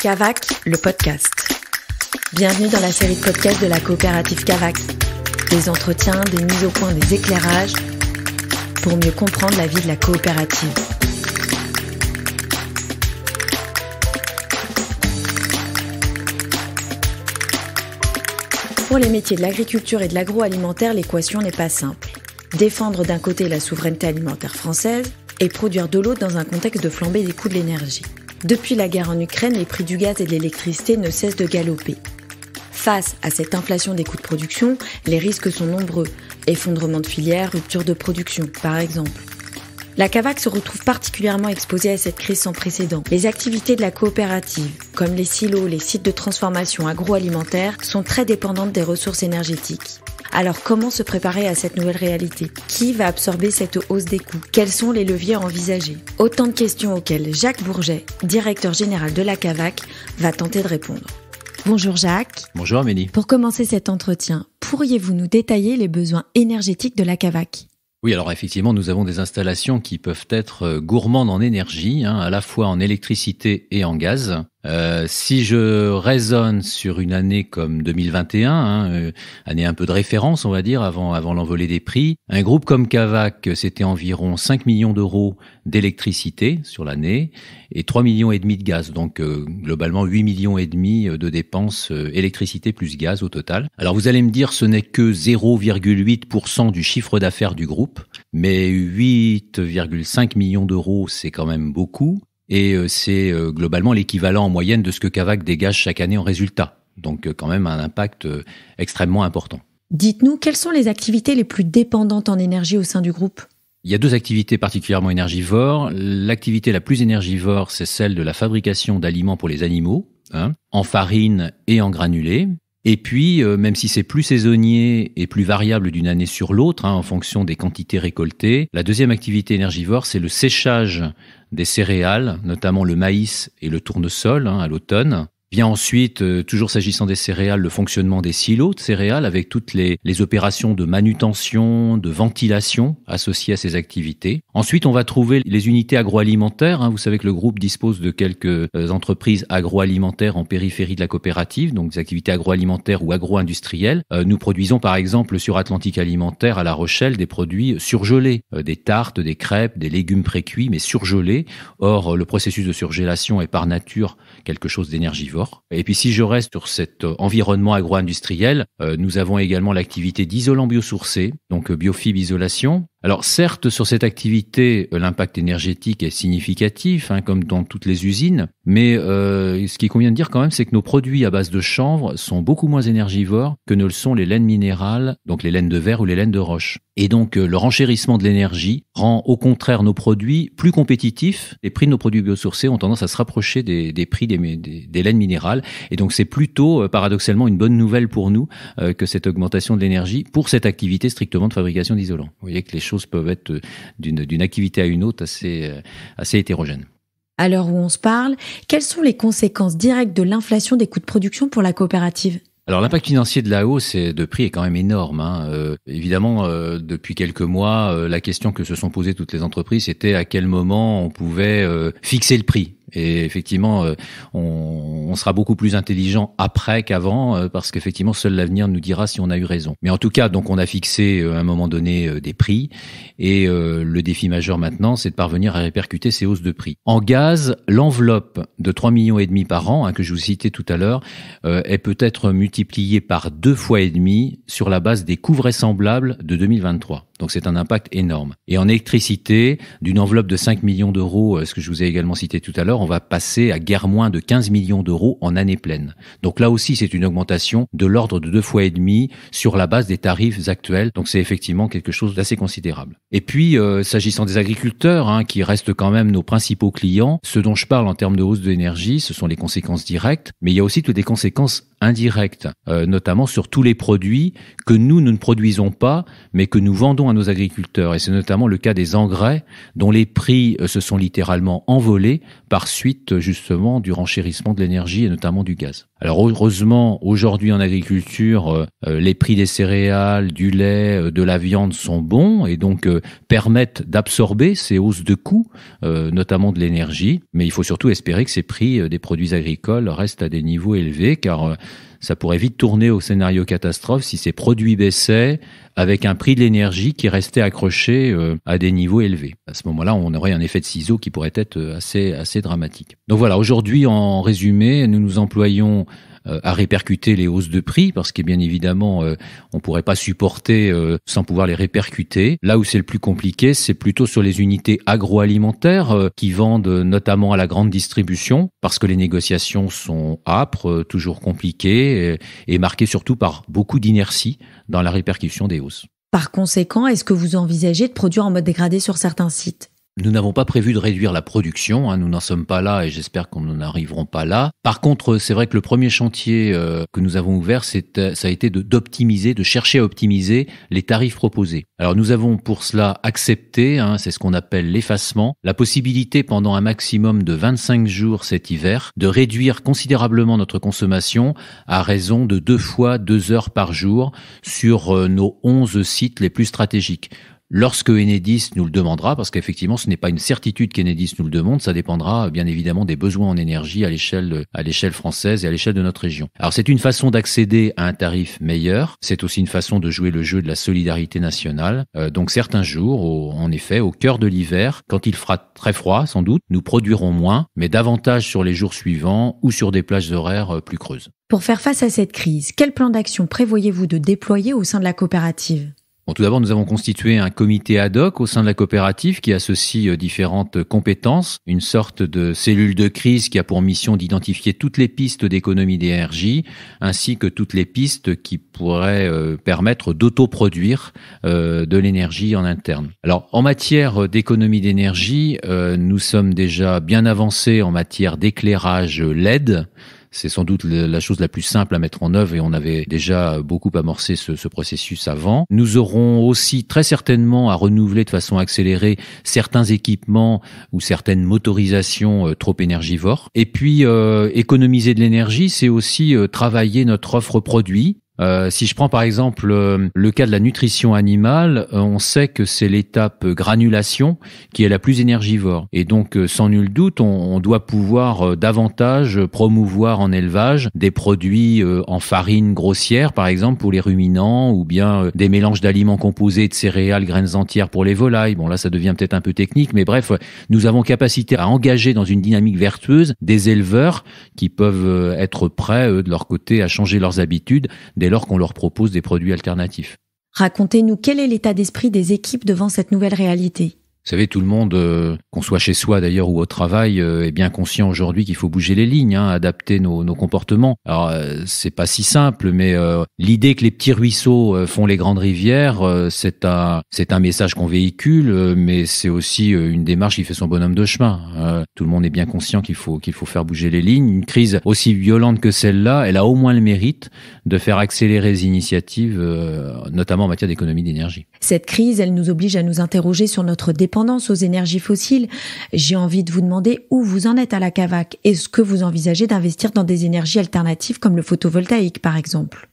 Cavac, le podcast. Bienvenue dans la série de podcasts de la coopérative Cavac. Des entretiens, des mises au point, des éclairages pour mieux comprendre la vie de la coopérative. Pour les métiers de l'agriculture et de l'agroalimentaire, l'équation n'est pas simple. Défendre d'un côté la souveraineté alimentaire française et produire de l'autre dans un contexte de flambée des coûts de l'énergie. Depuis la guerre en Ukraine, les prix du gaz et de l'électricité ne cessent de galoper. Face à cette inflation des coûts de production, les risques sont nombreux. Effondrement de filières, rupture de production, par exemple. La Cavac se retrouve particulièrement exposée à cette crise sans précédent. Les activités de la coopérative, comme les silos, les sites de transformation agroalimentaire, sont très dépendantes des ressources énergétiques. Alors comment se préparer à cette nouvelle réalité ? Qui va absorber cette hausse des coûts ? Quels sont les leviers envisagés ? Autant de questions auxquelles Jacques Bourget, directeur général de la Cavac, va tenter de répondre. Bonjour Jacques. Bonjour Amélie. Pour commencer cet entretien, pourriez-vous nous détailler les besoins énergétiques de la Cavac ? Oui, alors effectivement, nous avons des installations qui peuvent être gourmandes en énergie, à la fois en électricité et en gaz. Si je raisonne sur une année comme 2021, année un peu de référence, on va dire, avant l'envolée des prix, un groupe comme Cavac, c'était environ 5 millions d'euros d'électricité sur l'année et 3,5 millions de gaz. Donc, globalement, 8,5 millions de dépenses électricité plus gaz au total. Alors, vous allez me dire, ce n'est que 0,8% du chiffre d'affaires du groupe, mais 8,5 millions d'euros, c'est quand même beaucoup. Et c'est globalement l'équivalent en moyenne de ce que Cavac dégage chaque année en résultat. Donc quand même un impact extrêmement important. Dites-nous, quelles sont les activités les plus dépendantes en énergie au sein du groupe ? Il y a deux activités particulièrement énergivores. L'activité la plus énergivore, c'est celle de la fabrication d'aliments pour les animaux, en farine et en granulés. Et puis, même si c'est plus saisonnier et plus variable d'une année sur l'autre, en fonction des quantités récoltées, la deuxième activité énergivore, c'est le séchage des céréales, notamment le maïs et le tournesol à l'automne. Vient ensuite, toujours s'agissant des céréales, le fonctionnement des silos de céréales avec toutes les opérations de manutention, de ventilation associées à ces activités. Ensuite, on va trouver les unités agroalimentaires. Vous savez que le groupe dispose de quelques entreprises agroalimentaires en périphérie de la coopérative, donc des activités agroalimentaires ou agro-industrielles. Nous produisons par exemple sur Atlantique Alimentaire à La Rochelle des produits surgelés, des tartes, des crêpes, des légumes précuits mais surgelés. Or, le processus de surgélation est par nature quelque chose d'énergivore. Et puis si je reste sur cet environnement agro-industriel, nous avons également l'activité d'isolant biosourcé, donc Biofib Isolation. Alors certes, sur cette activité, l'impact énergétique est significatif, comme dans toutes les usines, mais ce qui convient de dire quand même, c'est que nos produits à base de chanvre sont beaucoup moins énergivores que ne le sont les laines minérales, donc les laines de verre ou les laines de roche. Et donc le renchérissement de l'énergie rend au contraire nos produits plus compétitifs. Les prix de nos produits biosourcés ont tendance à se rapprocher des prix des laines minérales. Et donc c'est plutôt paradoxalement une bonne nouvelle pour nous que cette augmentation de l'énergie pour cette activité strictement de fabrication d'isolants. Vous voyez que les choses peuvent être d'une activité à une autre assez hétérogènes. À l'heure où on se parle, quelles sont les conséquences directes de l'inflation des coûts de production pour la coopérative ? Alors l'impact financier de la hausse de prix est quand même énorme. Évidemment, depuis quelques mois, la question que se sont posées toutes les entreprises, c'était à quel moment on pouvait fixer le prix. Et effectivement, on sera beaucoup plus intelligent après qu'avant, parce qu'effectivement, seul l'avenir nous dira si on a eu raison. Mais en tout cas, donc on a fixé à un moment donné des prix, et le défi majeur maintenant, c'est de parvenir à répercuter ces hausses de prix. En gaz, l'enveloppe de 3,5 millions par an, que je vous citais tout à l'heure, est peut-être multipliée par 2,5 fois sur la base des coûts vraisemblables de 2023. Donc c'est un impact énorme. Et en électricité, d'une enveloppe de 5 millions d'euros, ce que je vous ai également cité tout à l'heure, on va passer à guère moins de 15 millions d'euros en année pleine. Donc là aussi, c'est une augmentation de l'ordre de 2,5 fois sur la base des tarifs actuels. Donc c'est effectivement quelque chose d'assez considérable. Et puis, s'agissant des agriculteurs, qui restent quand même nos principaux clients, ce dont je parle en termes de hausse de l'énergie, ce sont les conséquences directes, mais il y a aussi toutes les conséquences indirectes, notamment sur tous les produits que nous ne produisons pas, mais que nous vendons à nos agriculteurs. Et c'est notamment le cas des engrais, dont les prix se sont littéralement envolés par suite justement du renchérissement de l'énergie et notamment du gaz. Alors heureusement, aujourd'hui en agriculture, les prix des céréales, du lait, de la viande sont bons et donc permettent d'absorber ces hausses de coûts, notamment de l'énergie. Mais il faut surtout espérer que ces prix des produits agricoles restent à des niveaux élevés, car ça pourrait vite tourner au scénario catastrophe si ces produits baissaient avec un prix de l'énergie qui restait accroché à des niveaux élevés. À ce moment-là, on aurait un effet de ciseau qui pourrait être assez dramatique. Donc voilà, aujourd'hui, en résumé, nous nous employons à répercuter les hausses de prix, parce que bien évidemment, on pourrait pas supporter sans pouvoir les répercuter. Là où c'est le plus compliqué, c'est plutôt sur les unités agroalimentaires qui vendent notamment à la grande distribution, parce que les négociations sont âpres, toujours compliquées et marquées surtout par beaucoup d'inertie dans la répercussion des hausses. Par conséquent, est-ce que vous envisagez de produire en mode dégradé sur certains sites ? Nous n'avons pas prévu de réduire la production, nous n'en sommes pas là et j'espère qu'on n'en arriverons pas là. Par contre, c'est vrai que le premier chantier que nous avons ouvert, ça a été de chercher à optimiser les tarifs proposés. Alors nous avons pour cela accepté, c'est ce qu'on appelle l'effacement, la possibilité pendant un maximum de 25 jours cet hiver de réduire considérablement notre consommation à raison de 2 fois 2 heures par jour sur nos 11 sites les plus stratégiques. Lorsque Enedis nous le demandera, parce qu'effectivement ce n'est pas une certitude qu'Enedis nous le demande, ça dépendra bien évidemment des besoins en énergie à l'échelle française et à l'échelle de notre région. Alors c'est une façon d'accéder à un tarif meilleur, c'est aussi une façon de jouer le jeu de la solidarité nationale. Donc certains jours, en effet, au cœur de l'hiver, quand il fera très froid sans doute, nous produirons moins, mais davantage sur les jours suivants ou sur des plages horaires plus creuses. Pour faire face à cette crise, quel plan d'action prévoyez-vous de déployer au sein de la coopérative ? Bon, tout d'abord, nous avons constitué un comité ad hoc au sein de la coopérative qui associe différentes compétences, une sorte de cellule de crise qui a pour mission d'identifier toutes les pistes d'économie d'énergie, ainsi que toutes les pistes qui pourraient permettre d'autoproduire de l'énergie en interne. Alors, en matière d'économie d'énergie, nous sommes déjà bien avancés en matière d'éclairage LED. C'est sans doute la chose la plus simple à mettre en œuvre et on avait déjà beaucoup amorcé ce processus avant. Nous aurons aussi très certainement à renouveler de façon accélérée certains équipements ou certaines motorisations trop énergivores. Et puis, économiser de l'énergie, c'est aussi travailler notre offre produit. Si je prends par exemple le cas de la nutrition animale, on sait que c'est l'étape granulation qui est la plus énergivore. Et donc, sans nul doute, on doit pouvoir davantage promouvoir en élevage des produits en farine grossière, par exemple, pour les ruminants, ou bien des mélanges d'aliments composés de céréales, graines entières pour les volailles. Bon, là, ça devient peut-être un peu technique, mais bref, nous avons capacité à engager dans une dynamique vertueuse des éleveurs qui peuvent être prêts, de leur côté, à changer leurs habitudes dès lors qu'on leur propose des produits alternatifs. Racontez-nous quel est l'état d'esprit des équipes devant cette nouvelle réalité. Vous savez, tout le monde, qu'on soit chez soi d'ailleurs ou au travail, est bien conscient aujourd'hui qu'il faut bouger les lignes, adapter nos comportements. Alors, c'est pas si simple, mais l'idée que les petits ruisseaux font les grandes rivières, c'est un message qu'on véhicule, mais c'est aussi une démarche qui fait son bonhomme de chemin. Tout le monde est bien conscient qu'il faut faire bouger les lignes. Une crise aussi violente que celle-là, elle a au moins le mérite de faire accélérer les initiatives, notamment en matière d'économie d'énergie. Cette crise, elle nous oblige à nous interroger sur notre dépendance aux énergies fossiles. J'ai envie de vous demander où vous en êtes à la CAVAC. Est-ce que vous envisagez d'investir dans des énergies alternatives comme le photovoltaïque, par exemple ?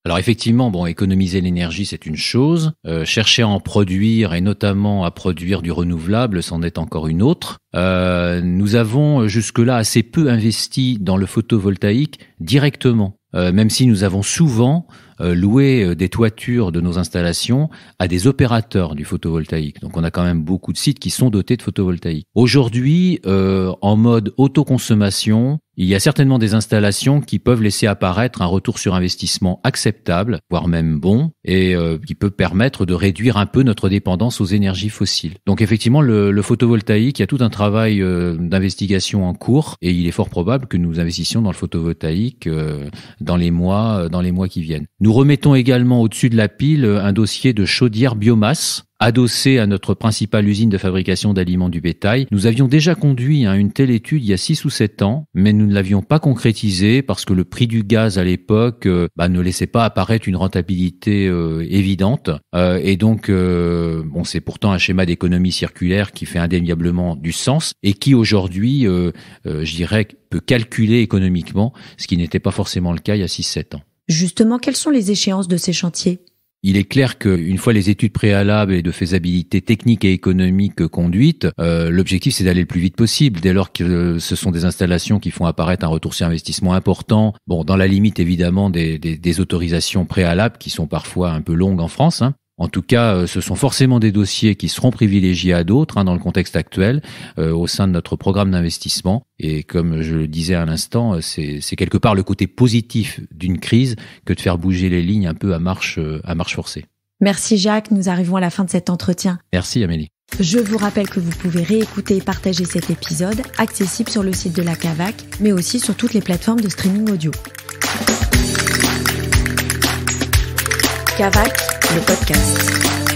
Alors effectivement, économiser l'énergie, c'est une chose. Chercher à en produire et notamment à produire du renouvelable, c'en est encore une autre. Nous avons jusque-là assez peu investi dans le photovoltaïque directement, même si nous avons souvent loué des toitures de nos installations à des opérateurs du photovoltaïque. Donc on a quand même beaucoup de sites qui sont dotés de photovoltaïque. Aujourd'hui, en mode autoconsommation, il y a certainement des installations qui peuvent laisser apparaître un retour sur investissement acceptable, voire même bon, et qui peut permettre de réduire un peu notre dépendance aux énergies fossiles. Donc effectivement, le photovoltaïque, il y a tout un travail d'investigation en cours, et il est fort probable que nous investissions dans le photovoltaïque dans les mois qui viennent. Nous remettons également au-dessus de la pile un dossier de chaudière biomasse. adossé à notre principale usine de fabrication d'aliments du bétail. Nous avions déjà conduit une telle étude il y a 6 ou 7 ans, mais nous ne l'avions pas concrétisée parce que le prix du gaz à l'époque ne laissait pas apparaître une rentabilité évidente. Et donc, c'est pourtant un schéma d'économie circulaire qui fait indéniablement du sens et qui aujourd'hui, je dirais, peut calculer économiquement, ce qui n'était pas forcément le cas il y a 6-7 ans. Justement, quelles sont les échéances de ces chantiers ? Il est clair qu'une fois les études préalables et de faisabilité technique et économique conduites, l'objectif c'est d'aller le plus vite possible. Dès lors que ce sont des installations qui font apparaître un retour sur investissement important, dans la limite évidemment des autorisations préalables qui sont parfois un peu longues en France. En tout cas, ce sont forcément des dossiers qui seront privilégiés à d'autres dans le contexte actuel au sein de notre programme d'investissement. Et comme je le disais à l'instant, c'est quelque part le côté positif d'une crise que de faire bouger les lignes un peu à marche forcée. Merci Jacques, nous arrivons à la fin de cet entretien. Merci Amélie. Je vous rappelle que vous pouvez réécouter et partager cet épisode, accessible sur le site de la CAVAC, mais aussi sur toutes les plateformes de streaming audio. CAVAC, le podcast.